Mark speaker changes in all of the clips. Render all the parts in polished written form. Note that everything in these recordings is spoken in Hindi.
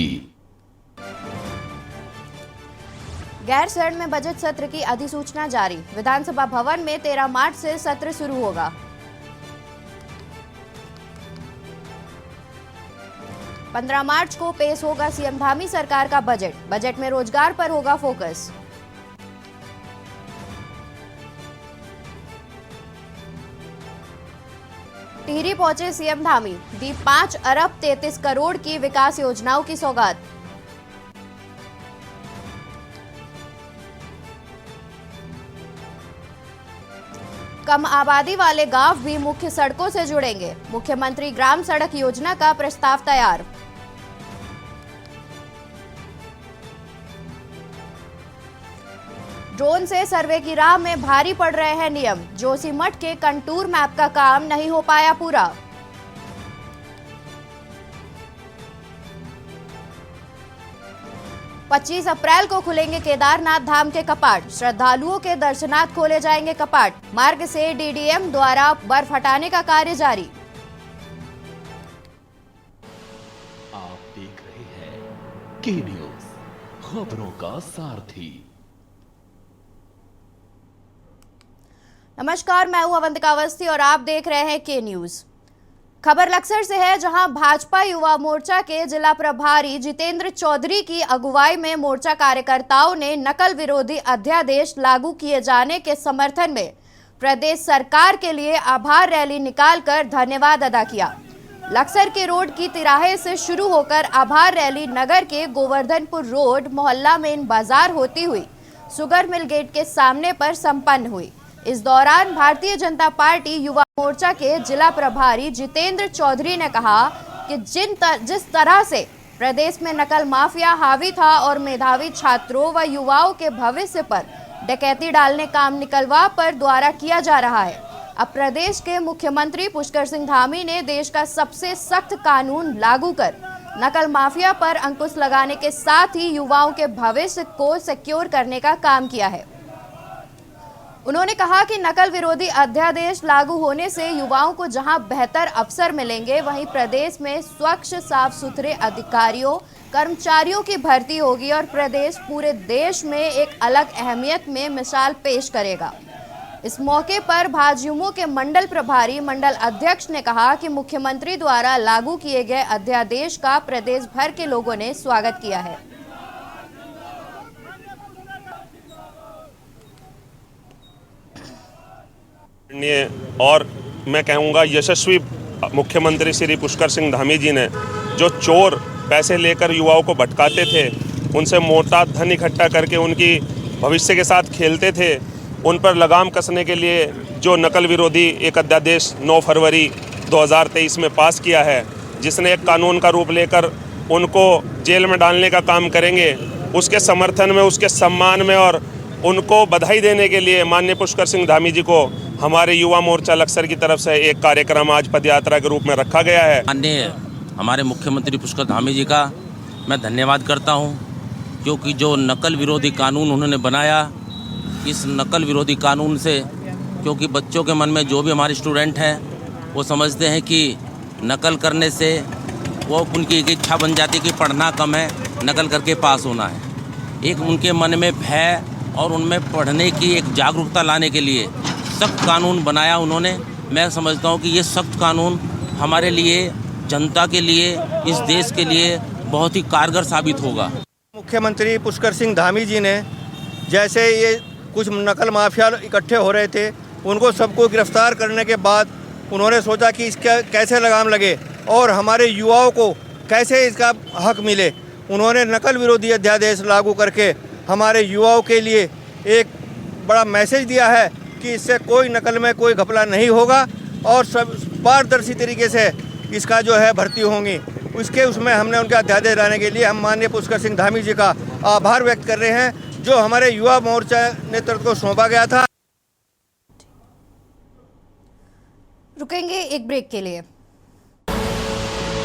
Speaker 1: सारथी।
Speaker 2: गैरसैंण में बजट सत्र की अधिसूचना जारी। विधानसभा भवन में 13 मार्च से सत्र शुरू होगा। पंद्रह मार्च को पेश होगा सीएम धामी सरकार का बजट। बजट में रोजगार पर होगा फोकस। टिहरी पहुंचे सीएम धामी, दी 5 अरब 33 करोड़ की विकास योजनाओं की सौगात। कम आबादी वाले गांव भी मुख्य सड़कों से जुड़ेंगे। मुख्यमंत्री ग्राम सड़क योजना का प्रस्ताव तैयार। ड्रोन से सर्वे की राह में भारी पड़ रहे हैं नियम। जोशीमठ के कंटूर मैप का काम नहीं हो पाया पूरा। पच्चीस अप्रैल को खुलेंगे केदारनाथ धाम के कपाट। श्रद्धालुओं के दर्शनार्थ खोले जाएंगे कपाट। मार्ग से डीडीएम द्वारा बर्फ हटाने का कार्य जारी।
Speaker 1: आप देख रहे हैं के न्यूज, खबरों का सारथी।
Speaker 2: नमस्कार, मैं हूं अवंतिका अवस्थी और आप देख रहे हैं के न्यूज। खबर लक्सर से है, जहां भाजपा युवा मोर्चा के जिला प्रभारी जितेंद्र चौधरी की अगुवाई में मोर्चा कार्यकर्ताओं ने नकल विरोधी अध्यादेश लागू किए जाने के समर्थन में प्रदेश सरकार के लिए आभार रैली निकालकर धन्यवाद अदा किया। लक्सर के रोड की तिराहे से शुरू होकर आभार रैली नगर के गोवर्धनपुर रोड मोहल्ला मेन बाजार होती हुई सुगर मिल गेट के सामने पर संपन्न हुई। इस दौरान भारतीय जनता पार्टी युवा मोर्चा के जिला प्रभारी जितेंद्र चौधरी ने कहा कि जिस तरह से प्रदेश में नकल माफिया हावी था और मेधावी छात्रों व युवाओं के भविष्य पर डकैती डालने काम निकलवा पर द्वारा किया जा रहा है। अब प्रदेश के मुख्यमंत्री पुष्कर सिंह धामी ने देश का सबसे सख्त कानून लागू कर नकल माफिया पर अंकुश लगाने के साथ ही युवाओं के भविष्य को सिक्योर करने का काम किया है। उन्होंने कहा कि नकल विरोधी अध्यादेश लागू होने से युवाओं को जहां बेहतर अवसर मिलेंगे, वहीं प्रदेश में स्वच्छ साफ सुथरे अधिकारियों कर्मचारियों की भर्ती होगी और प्रदेश पूरे देश में एक अलग अहमियत में मिसाल पेश करेगा। इस मौके पर भाजयुमो के मंडल प्रभारी मंडल अध्यक्ष ने कहा कि मुख्यमंत्री द्वारा लागू किए गए अध्यादेश का प्रदेश भर के लोगों ने स्वागत किया है।
Speaker 3: और मैं कहूँगा यशस्वी मुख्यमंत्री श्री पुष्कर सिंह धामी जी ने जो चोर पैसे लेकर युवाओं को भटकाते थे, उनसे मोटा धन इकट्ठा करके उनकी भविष्य के साथ खेलते थे, उन पर लगाम कसने के लिए जो नकल विरोधी एक अध्यादेश 9 फरवरी 2023 में पास किया है, जिसने एक कानून का रूप लेकर उनको जेल में डालने का काम करेंगे, उसके समर्थन में, उसके सम्मान में और उनको बधाई देने के लिए माननीय पुष्कर सिंह धामी जी को हमारे युवा मोर्चा लक्सर की तरफ से एक कार्यक्रम आज पदयात्रा के रूप में रखा गया है।
Speaker 4: माननीय हमारे मुख्यमंत्री पुष्कर धामी जी का मैं धन्यवाद करता हूं, क्योंकि जो नकल विरोधी कानून उन्होंने बनाया, इस नकल विरोधी कानून से, क्योंकि बच्चों के मन में जो भी हमारे स्टूडेंट हैं वो समझते हैं कि नकल करने से वो उनकी एक इच्छा बन जाती है कि पढ़ना कम है, नकल करके पास होना है। एक उनके मन में भय और उनमें पढ़ने की एक जागरूकता लाने के लिए सख्त कानून बनाया उन्होंने। मैं समझता हूँ कि ये सख्त कानून हमारे लिए, जनता के लिए, इस देश के लिए बहुत ही कारगर साबित होगा।
Speaker 5: मुख्यमंत्री पुष्कर सिंह धामी जी ने जैसे ये कुछ नकल माफिया इकट्ठे हो रहे थे, उनको सबको गिरफ्तार करने के बाद उन्होंने सोचा कि इसका कैसे लगाम लगे और हमारे युवाओं को कैसे इसका हक मिले। उन्होंने नकल विरोधी अध्यादेश लागू करके हमारे युवाओं के लिए एक बड़ा मैसेज दिया है कि इससे कोई नकल में कोई घपला नहीं होगा और सब पारदर्शी तरीके से इसका जो है भर्ती होंगी। उसमें हमने उनका अध्यादेश लाने के लिए हम माननीय पुष्कर सिंह धामी जी का आभार व्यक्त कर रहे हैं, जो हमारे युवा मोर्चा नेतृत्व को सौंपा गया था।
Speaker 2: रुकेंगे एक ब्रेक के लिए।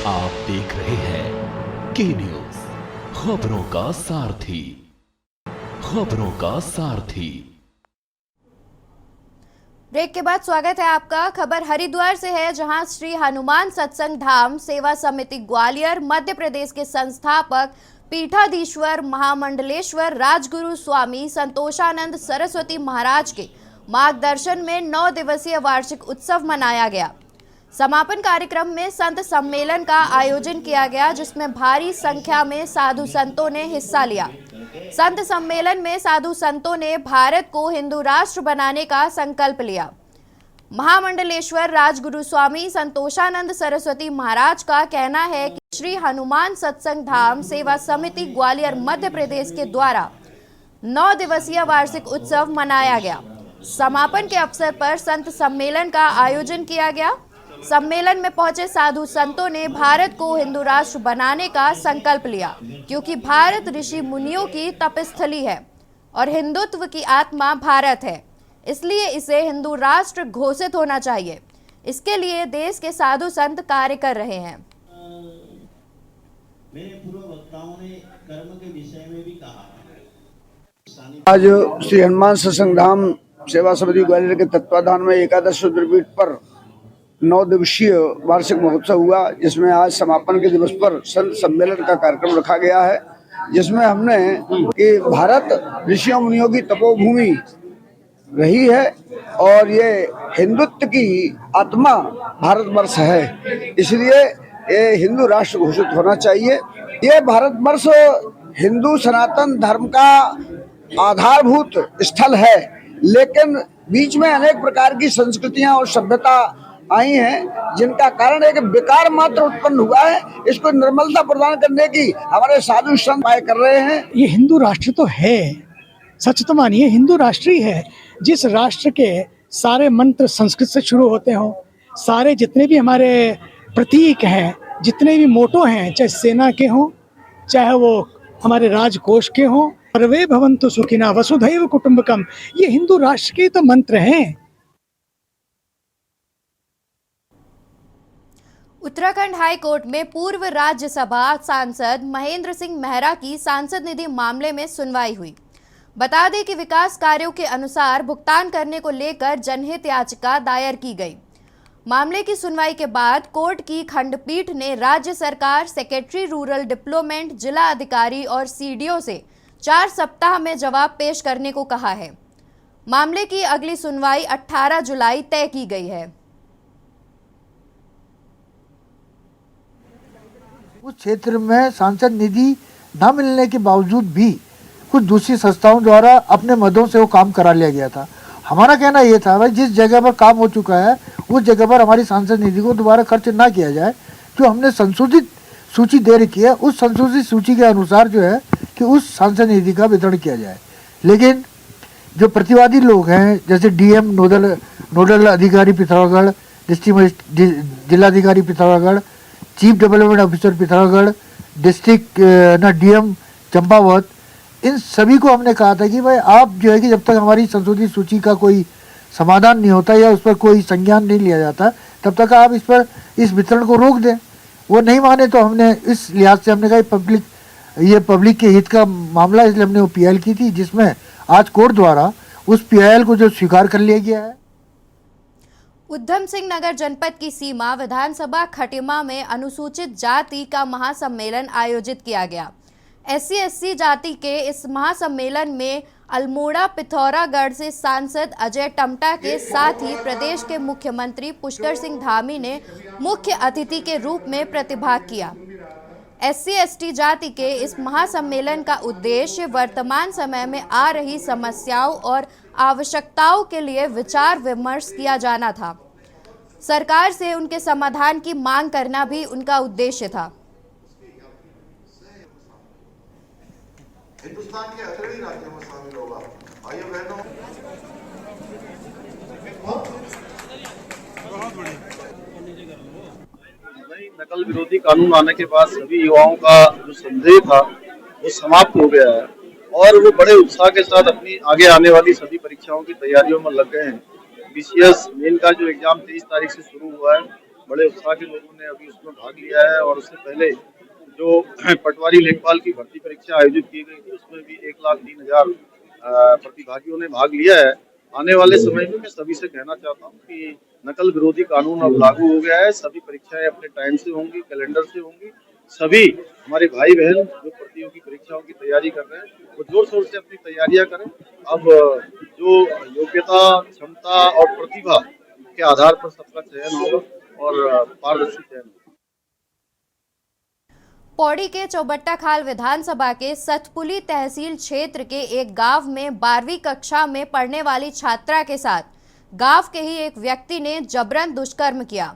Speaker 1: आप देख रहे हैं के न्यूज, खबरों का सारथी, खबरों का सारथी।
Speaker 2: ब्रेक के बाद स्वागत है आपका। खबर हरिद्वार से है, जहां श्री हनुमान सत्संग धाम सेवा समिति ग्वालियर मध्य प्रदेश के संस्थापक पीठाधीश्वर महामंडलेश्वर राजगुरु स्वामी संतोषानंद सरस्वती महाराज के मार्गदर्शन में 9 दिवसीय वार्षिक उत्सव मनाया गया। समापन कार्यक्रम में संत सम्मेलन का आयोजन किया गया, जिसमें भारी संख्या में साधु संतों ने हिस्सा लिया। संत सम्मेलन में साधु संतों ने भारत को हिंदू राष्ट्र बनाने का संकल्प लिया। महामंडलेश्वर राजगुरु स्वामी संतोषानंद सरस्वती महाराज का कहना है कि श्री हनुमान सत्संग धाम सेवा समिति ग्वालियर मध्य प्रदेश के द्वारा 9 दिवसीय वार्षिक उत्सव मनाया गया। समापन के अवसर पर संत सम्मेलन का आयोजन किया गया। सम्मेलन में पहुंचे साधु संतों ने भारत को हिंदू राष्ट्र बनाने का संकल्प लिया, क्योंकि भारत ऋषि मुनियों की तपस्थली है और हिंदुत्व की आत्मा भारत है, इसलिए इसे हिंदू राष्ट्र घोषित होना चाहिए। इसके लिए देश के साधु संत कार्य कर रहे हैं।
Speaker 6: मेरे पूर्व वक्ताओं ने कर्म के विषय में भी कहा।
Speaker 7: आज श्री हनुमान सत्संग धाम सेवा समिति ग्वालियर के तत्वाधान में एकादश रुद्रपीठ पर 9 दिवसीय वार्षिक महोत्सव हुआ, जिसमें आज समापन के दिवस पर संत सम्मेलन का कार्यक्रम रखा गया है, जिसमें हमने कि भारत ऋषियों मुनियों की तपोभूमि रही है और ये हिंदुत्व की आत्मा भारतवर्ष है, इसलिए ये हिंदू राष्ट्र घोषित होना चाहिए। ये भारतवर्ष हिंदू सनातन धर्म का आधारभूत स्थल है, लेकिन बीच में अनेक प्रकार की संस्कृतियां और सभ्यता आई हैं, जिनका कारण एक विकार मात्र उत्पन्न हुआ है। इसको निर्मलता प्रदान करने की हमारे साधु संत उपाय कर रहे हैं।
Speaker 8: ये हिंदू राष्ट्र तो है, सच तो मानिए हिंदू राष्ट्र ही है। जिस राष्ट्र के सारे मंत्र संस्कृत से शुरू होते हों, सारे जितने भी हमारे प्रतीक हैं, जितने भी मोटो हैं, चाहे सेना के हों, चाहे वो हमारे राजकोष के हों, सर्वे भवन्तु सुखिनः वसुधैव कुटुम्बकम, ये हिंदू राष्ट्र के तो मंत्र हैं।
Speaker 2: उत्तराखंड हाई कोर्ट में पूर्व राज्यसभा सांसद महेंद्र सिंह मेहरा की सांसद निधि मामले में सुनवाई हुई। बता दें कि विकास कार्यों के अनुसार भुगतान करने को लेकर जनहित याचिका दायर की गई। मामले की सुनवाई के बाद कोर्ट की खंडपीठ ने राज्य सरकार, सेक्रेटरी रूरल डेवलपमेंट, जिला अधिकारी और सीडीओ से 4 सप्ताह में जवाब पेश करने को कहा है। मामले की अगली सुनवाई 18 जुलाई तय की गई है।
Speaker 9: उस क्षेत्र में सांसद निधि न मिलने के बावजूद भी कुछ दूसरी संस्थाओं द्वारा अपने मदों से वो काम करा लिया गया था। हमारा कहना ये था, भाई जिस जगह पर काम हो चुका है उस जगह पर हमारी सांसद निधि को दोबारा खर्च ना किया जाए। जो हमने संशोधित सूची दे रखी है, उस संशोधित सूची के अनुसार जो है कि उस सांसद निधि का वितरण किया जाए। लेकिन जो प्रतिवादी लोग हैं, जैसे डीएम नोडल अधिकारी पिथौरागढ़, डिस्ट्रिक्ट जिलाधिकारी Pithoragarh, chief development officer Pithoragarh, district DM Champawat, इन सभी को हमने कहा था कि भाई आप जो है कि जब तक हमारी संशोधित सूची का कोई समाधान नहीं होता या उस पर कोई संज्ञान नहीं लिया जाता, तब तक आप इस वितरण को रोक दें। वो नहीं माने तो हमने इस लिहाज से हमने कहा ये पब्लिक के हित का मामला, इसलिए हमने वो पीआईएल की थी, जिसमें आज कोर्ट द्वारा उस पीआईएल को जो स्वीकार कर लिया गया है।
Speaker 2: उधम सिंह नगर जनपद की सीमा विधानसभा खटिमा में अनुसूचित जाति का महासम्मेलन आयोजित किया गया। SC/SC जाति के इस महासम्मेलन में अल्मोड़ा पिथौरागढ़ से सांसद अजय टमटा के साथ ही प्रदेश के मुख्यमंत्री पुष्कर सिंह धामी ने मुख्य अतिथि के रूप में प्रतिभाग किया। SC/ST जाति के इस महासम्मेलन का उद्देश्य वर्तमान समय में आ रही समस्याओं और आवश्यकताओं के लिए विचार विमर्श किया जाना था। सरकार से उनके समाधान की मांग करना भी उनका उद्देश्य था।
Speaker 10: हिंदुस्तान के अग्रणी राज्यों में शामिल होगा। आइए बहनों,
Speaker 11: नकल विरोधी कानून आने के बाद सभी युवाओं का जो संदेह था वो समाप्त हो गया है और वो बड़े उत्साह के साथ अपनी आगे आने वाली सभी परीक्षाओं की तैयारियों में लग गए हैं। BCS मेन का जो एग्जाम 23 तारीख से शुरू हुआ है, बड़े उत्साह के लोगों ने अभी उसमें भाग लिया है और उससे पहले जो पटवारी लेखपाल की भर्ती परीक्षा आयोजित की गई थी उसमें भी 1,03,000 प्रतिभागियों ने भाग लिया है आने वाले समय में मैं सभी से कहना चाहता हूँ कि नकल विरोधी कानून अब लागू हो गया है। सभी परीक्षाएं अपने टाइम से होंगी, कैलेंडर से होंगी। सभी हमारे भाई बहन जो प्रतियोगी परीक्षाओं की तैयारी कर रहे हैं वो जोर शोर से अपनी तैयारियां करें। अब जो योग्यता, क्षमता और प्रतिभा के आधार पर सबका चयन होगा और पारदर्शी चयन होगा।
Speaker 2: पौड़ी के चौबट्टा खाल विधानसभा के सतपुली तहसील क्षेत्र के एक गांव में 12वीं कक्षा में पढ़ने वाली छात्रा के साथ गांव के ही एक व्यक्ति ने जबरन दुष्कर्म किया।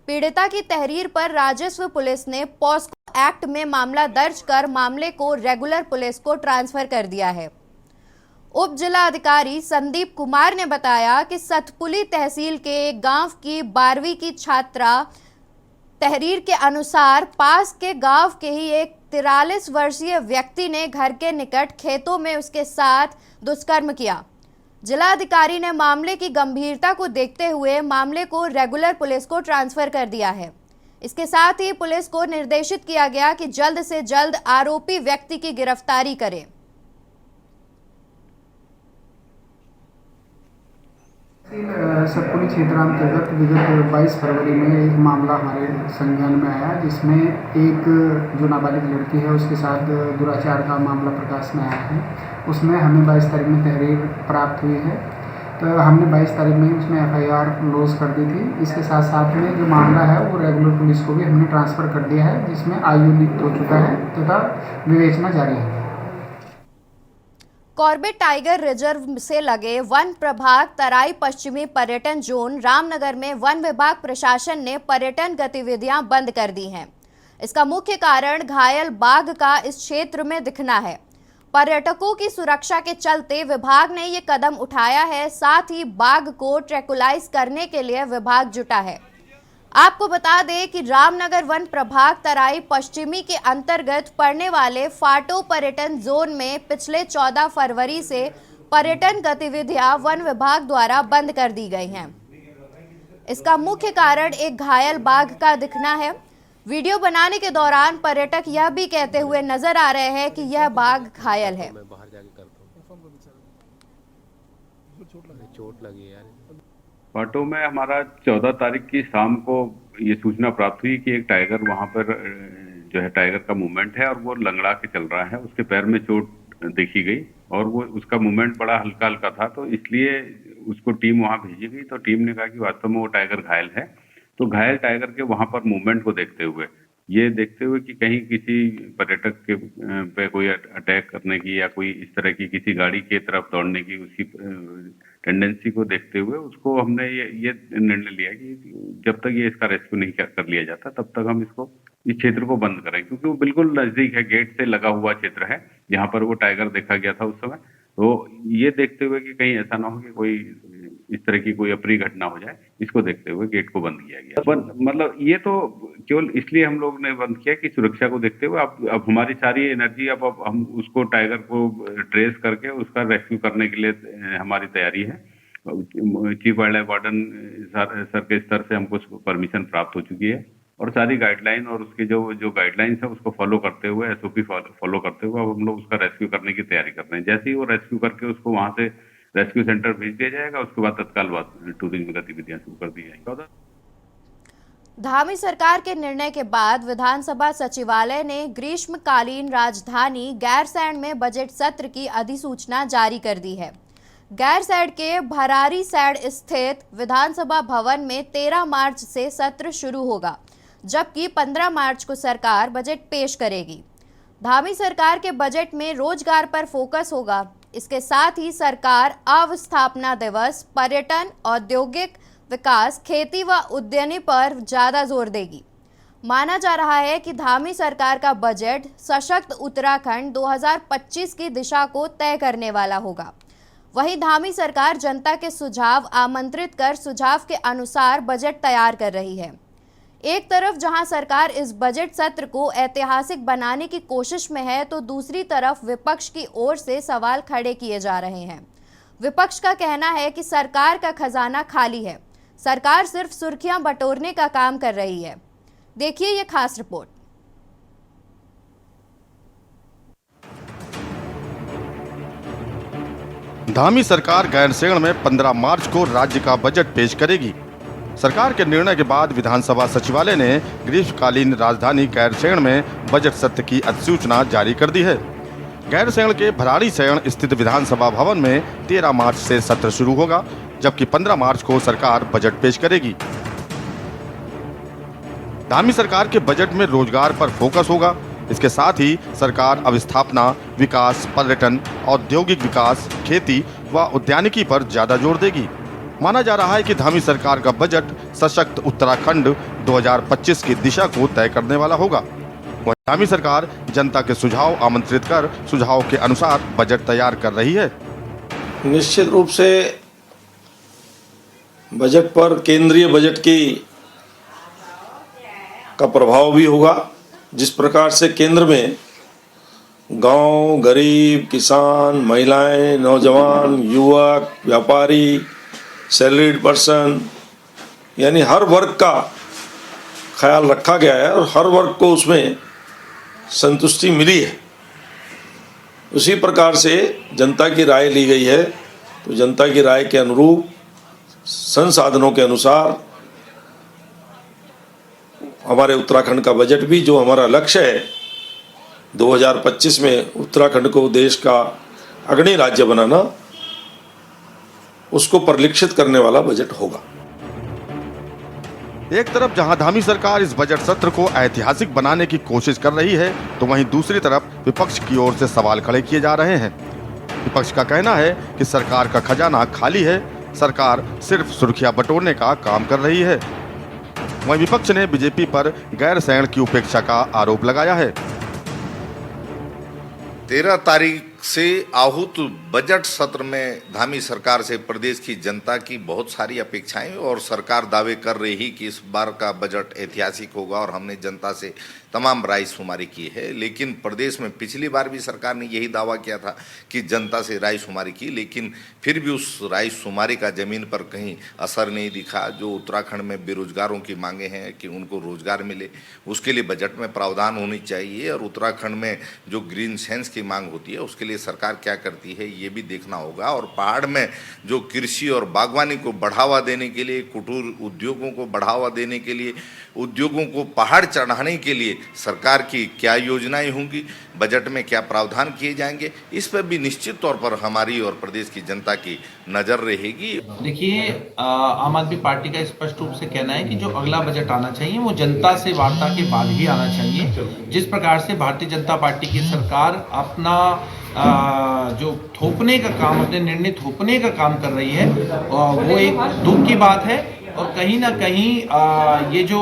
Speaker 2: पीड़िता की तहरीर पर राजस्व पुलिस ने पॉस्को एक्ट में मामला दर्ज कर मामले को रेगुलर पुलिस को ट्रांसफर कर दिया है। उप जिला अधिकारी संदीप कुमार ने बताया कि सतपुली तहसील के एक गांव की 12वीं की छात्रा तहरीर के अनुसार पास के गांव के ही एक 43 वर्षीय व्यक्ति ने घर के निकट खेतों में उसके साथ दुष्कर्म किया। जिला अधिकारी ने मामले की गंभीरता को देखते हुए मामले को रेगुलर पुलिस को ट्रांसफर कर दिया है। इसके साथ ही पुलिस को निर्देशित किया गया कि जल्द से जल्द आरोपी व्यक्ति की गिरफ्तारी करे।
Speaker 12: सतपुली क्षेत्रांतर्गत विगत 22 फरवरी में एक मामला हमारे संज्ञान में आया जिसमें एक जो नाबालिग लड़की है उसके साथ दुराचार का मामला प्रकाश में आया है। उसमें हमें 22 तारीख में तहरीर प्राप्त हुई है, तो हमने 22 तारीख में उसमें FIR लॉन्च कर दी थी। इसके साथ साथ में जो मामला है वो रेगुलर पुलिस को भी हमने ट्रांसफ़र कर दिया है, जिसमें आयु नियुक्त हो चुका है तथा विवेचना जारी है।
Speaker 2: कॉर्बेट टाइगर रिजर्व से लगे वन प्रभाग तराई पश्चिमी पर्यटन जोन रामनगर में वन विभाग प्रशासन ने पर्यटन गतिविधियां बंद कर दी हैं। इसका मुख्य कारण घायल बाघ का इस क्षेत्र में दिखना है। पर्यटकों की सुरक्षा के चलते विभाग ने ये कदम उठाया है। साथ ही बाघ को ट्रैकुलाइज करने के लिए विभाग जुटा है। आपको बता दें कि रामनगर वन प्रभाग तराई पश्चिमी के अंतर्गत पड़ने वाले फाटो पर्यटन जोन में पिछले 14 फरवरी से पर्यटन गतिविधियां वन विभाग द्वारा बंद कर दी गई हैं। इसका मुख्य कारण एक घायल बाघ का दिखना है। वीडियो बनाने के दौरान पर्यटक यह भी कहते हुए नजर आ रहे हैं कि यह बाघ घायल है।
Speaker 13: चोट लगी यार। फाटो में हमारा 14 तारीख की शाम को ये सूचना प्राप्त हुई कि एक टाइगर वहां पर जो है टाइगर का मूवमेंट है और वो लंगड़ा के चल रहा है। उसके पैर में चोट देखी गई और वो उसका मूवमेंट बड़ा हल्का हल्का था, तो इसलिए उसको टीम वहां भेजी गई। तो टीम ने कहा कि वास्तव में वो टाइगर घायल है। तो घायल टाइगर के वहां पर मूवमेंट को देखते हुए कि कहीं किसी पर्यटक के पे कोई अटैक करने की या कोई इस तरह की किसी गाड़ी की तरफ दौड़ने की उसकी टेंडेंसी को देखते हुए उसको हमने ये निर्णय लिया कि जब तक ये इसका रेस्क्यू नहीं कर लिया जाता तब तक हम इस क्षेत्र को बंद करें, क्योंकि वो बिल्कुल नजदीक है, गेट से लगा हुआ क्षेत्र है जहाँ पर वो टाइगर देखा गया था उस समय। तो ये देखते हुए कि कहीं ऐसा ना हो कि कोई इस तरह की कोई अप्रिय घटना हो जाए, इसको देखते हुए गेट को बंद किया गया। मतलब ये तो केवल इसलिए हम लोग ने बंद किया कि सुरक्षा को देखते हुए अब हमारी सारी एनर्जी अब हम उसको टाइगर को ट्रेस करके उसका रेस्क्यू करने के लिए हमारी तैयारी है। Chief wild life warden sir के स्तर से हमको परमिशन प्राप्त हो चुकी है और सारी गाइडलाइन और उसके जो गाइडलाइंस है उसको फॉलो करते हुए SOP फॉलो करते हुए अब हम लोग उसका रेस्क्यू करने की तैयारी कर रहे हैं। जैसे ही वो रेस्क्यू करके उसको वहां से रेस्क्यू सेंटर भेज दिया जाएगा, उसके बाद तत्काल टूरिज्म गतिविधियां शुरू कर दी जाएंगी।
Speaker 2: धामी सरकार के निर्णय के बाद विधानसभा सचिवालय ने ग्रीष्मकालीन राजधानी गैरसैंण में बजट सत्र की अधिसूचना जारी कर दी है। गैरसैंण के भरारी सैंण स्थित विधानसभा भवन में 13 मार्च से सत्र शुरू होगा, जबकि 15 मार्च को सरकार बजट पेश करेगी। धामी सरकार के बजट में रोजगार पर फोकस होगा। इसके साथ ही सरकार अवस्थापना दिवस, पर्यटन, औद्योगिक विकास, खेती व उद्यमी पर ज्यादा जोर देगी। माना जा रहा है कि धामी सरकार का बजट सशक्त उत्तराखंड 2025 की दिशा को तय करने वाला होगा। वहीं धामी सरकार जनता के सुझाव आमंत्रित कर सुझाव के अनुसार बजट तैयार कर रही है। एक तरफ जहां सरकार इस बजट सत्र को ऐतिहासिक बनाने की कोशिश में है, तो दूसरी तरफ विपक्ष की ओर से सवाल खड़े किए जा रहे हैं। विपक्ष का कहना है कि सरकार का खजाना खाली है, सरकार सिर्फ सुर्खियां बटोरने का काम कर रही है। देखिए ये खास रिपोर्ट।
Speaker 14: धामी सरकार गैरसैंण में 15 मार्च को राज्य का बजट पेश करेगी। सरकार के निर्णय के बाद विधानसभा सचिवालय ने ग्रीष्मकालीन राजधानी गैरसैंण में बजट सत्र की अधिसूचना जारी कर दी है। गैरसैंण के भराड़ीसैंण स्थित विधानसभा भवन में 13 मार्च से सत्र शुरू होगा, जबकि 15 मार्च को सरकार बजट पेश करेगी। धामी सरकार के बजट में रोजगार पर फोकस होगा। इसके साथ ही सरकार अवस्थापना, विकास, पर्यटन, औद्योगिक विकास, खेती व उद्यानिकी पर ज्यादा जोर देगी। माना जा रहा है कि धामी सरकार का बजट सशक्त उत्तराखंड 2025 की दिशा को तय करने वाला होगा। वह धामी सरकार जनता के सुझाव आमंत्रित कर सुझाव के अनुसार बजट तैयार कर रही है।
Speaker 15: निश्चित रूप से बजट पर केंद्रीय बजट का प्रभाव भी होगा। जिस प्रकार से केंद्र में गांव, गरीब, किसान, महिलाएं, नौजवान, युवक, व्यापारी, सैलरीड पर्सन, यानी हर वर्ग का ख्याल रखा गया है और हर वर्ग को उसमें संतुष्टि मिली है। उसी प्रकार से जनता की राय ली गई है, तो जनता की राय के अनुरूप संसाधनों के अनुसार हमारे उत्तराखंड का बजट भी, जो हमारा लक्ष्य है 2025 में उत्तराखंड को देश का अग्रणी राज्य बनाना, उसको परिलक्षित करने वाला बजट होगा।
Speaker 14: एक तरफ जहां धामी सरकार इस बजट सत्र को ऐतिहासिक बनाने की कोशिश कर रही है, तो वहीं दूसरी तरफ विपक्ष की ओर से सवाल खड़े किए जा रहे हैं। विपक्ष का कहना है कि सरकार का खजाना खाली है, सरकार सिर्फ सुर्खियां बटोरने का काम कर रही है। वहीं विपक्ष ने बीजेपी पर गैरसैंण की उपेक्षा का आरोप लगाया है।
Speaker 16: 13 तारीख से आहूत बजट सत्र में धामी सरकार से प्रदेश की जनता की बहुत सारी अपेक्षाएं, और सरकार दावे कर रही कि इस बार का बजट ऐतिहासिक होगा और हमने जनता से तमाम रायशुमारी की है। लेकिन प्रदेश में पिछली बार भी सरकार ने यही दावा किया था कि जनता से रायशुमारी की, लेकिन फिर भी उस रायशुमारी का जमीन पर कहीं असर नहीं दिखा। जो उत्तराखंड में बेरोजगारों की मांगे हैं कि उनको रोजगार मिले, उसके लिए बजट में प्रावधान होनी चाहिए, और उत्तराखंड में जो ग्रीन सेंस की मांग होती है उसके लिए सरकार क्या करती है ये भी देखना होगा। और पहाड़ में जो कृषि और बागवानी को बढ़ावा देने के लिए, कुटीर उद्योगों को बढ़ावा देने के लिए, उद्योगों को पहाड़ चढ़ाने के लिए सरकार की क्या योजनाएं होंगी, बजट में क्या प्रावधान किए जाएंगे, इस पर भी निश्चित तौर पर हमारी और प्रदेश की जनता की नजर रहेगी।
Speaker 17: देखिए, आम आदमी पार्टी का स्पष्ट रूप से कहना है कि जो अगला बजट आना चाहिए वो जनता से वार्ता के बाद ही आना चाहिए। जिस प्रकार से भारतीय जनता पार्टी की सरकार अपना जो थोपने का काम, अपने निर्णय थोपने का काम कर रही है, वो एक दुख की बात है। और कहीं ना कहीं ये जो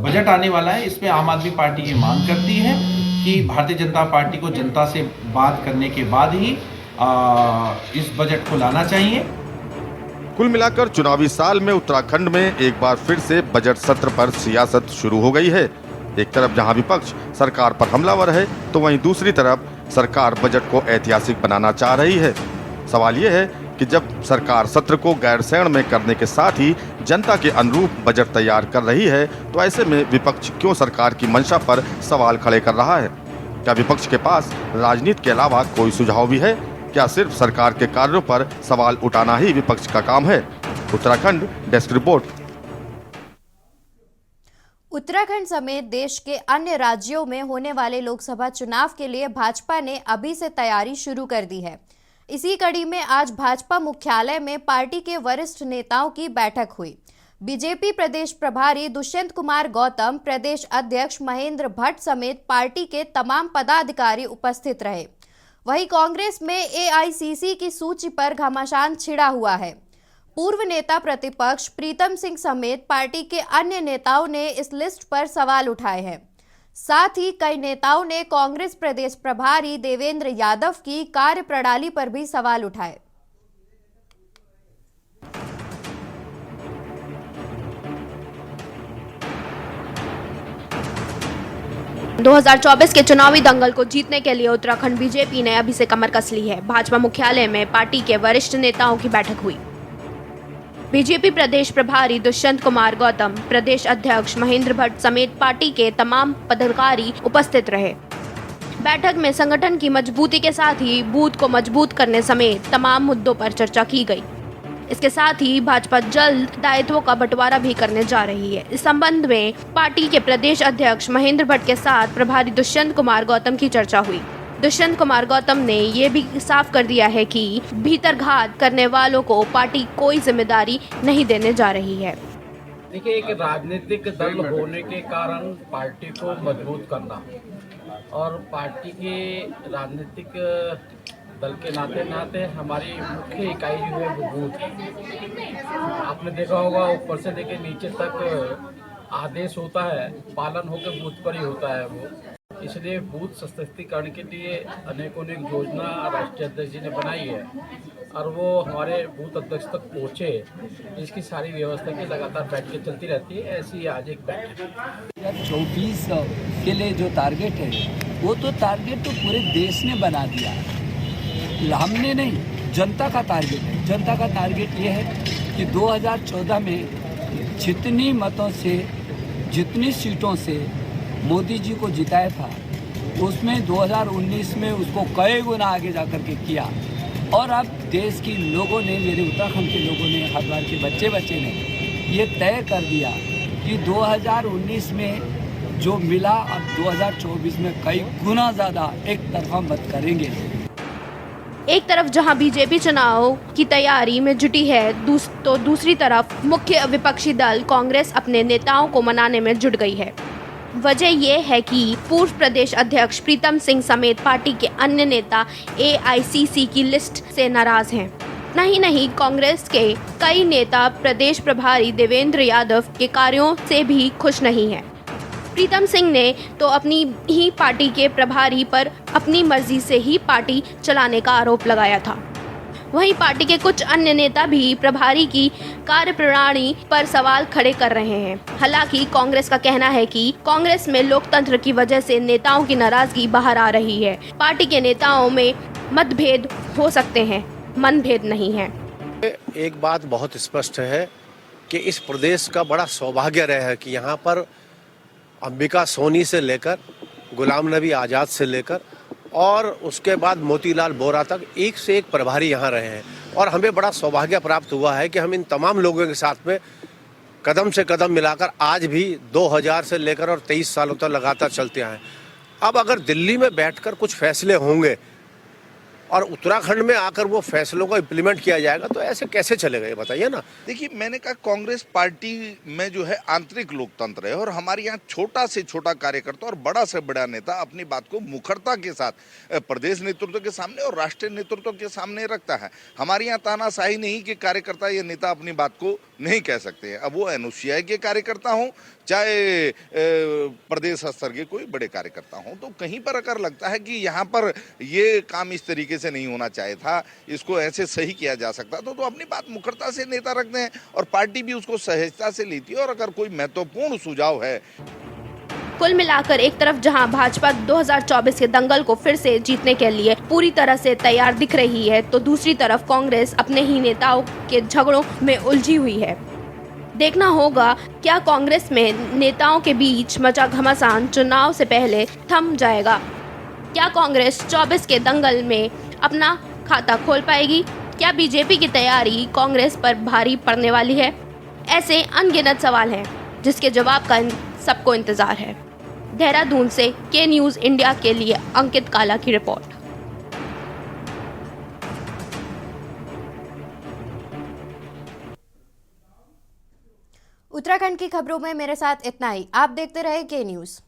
Speaker 17: बजट आने वाला है, इसमें आम आदमी पार्टी ये मांग करती है कि भारतीय जनता पार्टी को जनता से बात करने के बाद ही इस बजट को लाना चाहिए।
Speaker 14: कुल मिलाकर चुनावी साल में उत्तराखंड में एक बार फिर से बजट सत्र पर सियासत शुरू हो गई है। एक तरफ जहां विपक्ष सरकार पर हमलावर है, तो वहीं दूसरी तरफ सरकार बजट को ऐतिहासिक बनाना चाह रही है। सवाल यह है कि जब सरकार सत्र को गैरसैंण में करने के साथ ही जनता के अनुरूप बजट तैयार कर रही है, तो ऐसे में विपक्ष क्यों सरकार की मंशा पर सवाल खड़े कर रहा है? क्या विपक्ष के पास राजनीति के अलावा कोई सुझाव भी है? क्या सिर्फ सरकार के कार्यों पर सवाल उठाना ही विपक्ष का काम है? Uttarakhand desk report.
Speaker 2: उत्तराखंड समेत देश के अन्य राज्यों में होने वाले लोकसभा चुनाव के लिए भाजपा ने अभी से तैयारी शुरू कर दी है। इसी कड़ी में आज भाजपा मुख्यालय में पार्टी के वरिष्ठ नेताओं की बैठक हुई। बीजेपी प्रदेश प्रभारी दुष्यंत कुमार गौतम, प्रदेश अध्यक्ष महेंद्र भट्ट समेत पार्टी के तमाम पदाधिकारी उपस्थित रहे। वहीं कांग्रेस में एआईसीसी की सूची पर घमासान छिड़ा हुआ है। पूर्व नेता प्रतिपक्ष प्रीतम सिंह समेत पार्टी के अन्य नेताओं ने इस लिस्ट पर सवाल उठाए हैं। साथ ही कई नेताओं ने कांग्रेस प्रदेश प्रभारी देवेंद्र यादव की कार्यप्रणाली पर भी सवाल उठाए।
Speaker 18: – 2024 के चुनावी दंगल को जीतने के लिए उत्तराखंड बीजेपी ने अभी से कमर कस ली है। भाजपा मुख्यालय में पार्टी के वरिष्ठ नेताओं की बैठक हुई। बीजेपी प्रदेश प्रभारी दुष्यंत कुमार गौतम, प्रदेश अध्यक्ष महेंद्र भट्ट समेत पार्टी के तमाम पदाधिकारी उपस्थित रहे। बैठक में संगठन की मजबूती के साथ ही बूथ को मजबूत करने समेत तमाम मुद्दों पर चर्चा की गई। इसके साथ ही भाजपा जल्द दायित्वों का बंटवारा भी करने जा रही है। इस संबंध में पार्टी के प्रदेश अध्यक्ष महेंद्र भट्ट के साथ प्रभारी दुष्यंत कुमार गौतम की चर्चा हुई। दुष्यंत कुमार गौतम ने ये भी साफ कर दिया है कि भीतरघात करने वालों को पार्टी कोई जिम्मेदारी नहीं देने जा रही है।
Speaker 19: देखिए, एक राजनीतिक दल होने के कारण पार्टी को मजबूत करना और पार्टी के राजनीतिक दल के नाते हमारी मुख्य इकाई जो है वो बूथ है। आपने देखा होगा ऊपर से लेकर नीचे तक आदेश होता है, पालन होकर बूथ पर ही होता है वो। इसलिए बूथ सशक्तिकरण के लिए अनेकों योजना राष्ट्रीय अध्यक्ष जी ने बनाई है और वो हमारे बूथ अध्यक्ष तक पहुँचे, इसकी सारी व्यवस्था की लगातार बैठकें चलती रहती है। ऐसी आज एक बैठक
Speaker 20: 2024 के लिए जो टारगेट है वो तो टारगेट तो पूरे देश ने बना दिया, हमने नहीं, जनता का टारगेट है। जनता का टारगेट ये है कि 2014 में जितनी मतों से, जितनी सीटों से मोदी जी को जिताया था, उसमें 2019 में उसको कई गुना आगे जा कर के किया। और अब देश के लोगों ने, मेरे उत्तराखंड के लोगों ने, हरिद्वार के बच्चे ने ये तय कर दिया कि 2019 में जो मिला अब 2024 में कई गुना ज़्यादा एक तरफा मत करेंगे।
Speaker 18: एक तरफ जहां बीजेपी चुनाव की तैयारी में जुटी है, तो दूसरी तरफ मुख्य विपक्षी दल कांग्रेस अपने नेताओं को मनाने में जुट गई है। वजह यह है कि पूर्व प्रदेश अध्यक्ष प्रीतम सिंह समेत पार्टी के अन्य नेता AICC की लिस्ट से नाराज हैं। नहीं, कांग्रेस के कई नेता प्रदेश प्रभारी देवेंद्र यादव के कार्यों से भी खुश नहीं हैं। प्रीतम सिंह ने तो अपनी ही पार्टी के प्रभारी पर अपनी मर्जी से ही पार्टी चलाने का आरोप लगाया था। वहीं पार्टी के कुछ अन्य नेता भी प्रभारी की कार्यप्रणाली पर सवाल खड़े कर रहे हैं। हालांकि कांग्रेस का कहना है कि कांग्रेस में लोकतंत्र की वजह से नेताओं की नाराजगी बाहर आ रही है। पार्टी के नेताओं में मतभेद हो सकते हैं, मनभेद नहीं है।
Speaker 21: एक बात बहुत स्पष्ट है कि इस प्रदेश का बड़ा सौभाग्य रहा है कि यहाँ पर अंबिका सोनी से लेकर गुलाम नबी आज़ाद से लेकर और उसके बाद मोतीलाल बोरा तक एक से एक प्रभारी यहाँ रहे हैं। और हमें बड़ा सौभाग्य प्राप्त हुआ है कि हम इन तमाम लोगों के साथ में कदम से कदम मिलाकर आज भी 2000 से लेकर और 23 सालों तक लगातार चलते आए। अब अगर दिल्ली में बैठकर कुछ फैसले होंगे और उत्तराखंड में आकर वो फैसलों को इम्प्लीमेंट किया जाएगा तो ऐसे कैसे चलेगा, ये बताइए ना।
Speaker 16: देखिए, मैंने कहा कांग्रेस पार्टी में जो है आंतरिक लोकतंत्र है और हमारे यहाँ छोटा से छोटा कार्यकर्ता और बड़ा से बड़ा नेता अपनी बात को मुखरता के साथ प्रदेश नेतृत्व के सामने और राष्ट्रीय नेतृत्व के सामने रखता है। हमारे यहाँ तानाशाही नहीं कि कार्यकर्ता या नेता अपनी बात को नहीं कह सकते हैं। अब वो NUCI के कार्यकर्ता हों चाहे प्रदेश स्तर के कोई बड़े कार्यकर्ता हों, तो कहीं पर अगर लगता है कि यहाँ पर ये काम इस तरीके से नहीं होना चाहिए था, इसको ऐसे सही किया जा सकता तो अपनी बात मुखरता से नेता रखते हैं और पार्टी भी उसको सहजता से लेती है। और अगर कोई महत्वपूर्ण सुझाव है,
Speaker 18: कुल मिलाकर एक तरफ जहां भाजपा 2024 के दंगल को फिर से जीतने के लिए पूरी तरह से तैयार दिख रही है, तो दूसरी तरफ कांग्रेस अपने ही नेताओं के झगड़ों में उलझी हुई है। देखना होगा क्या कांग्रेस में नेताओं के बीच मचा घमासान चुनाव से पहले थम जाएगा। क्या कांग्रेस 24 के दंगल में अपना खाता खोल पाएगी? क्या बीजेपी की तैयारी कांग्रेस पर भारी पड़ने वाली है? ऐसे अनगिनत सवाल हैं जिसके जवाब का सबको इंतजार है। देहरादून से के न्यूज़ इंडिया के लिए अंकित काला की रिपोर्ट।
Speaker 2: उत्तराखंड की खबरों में मेरे साथ इतना ही। आप देखते रहे के न्यूज़।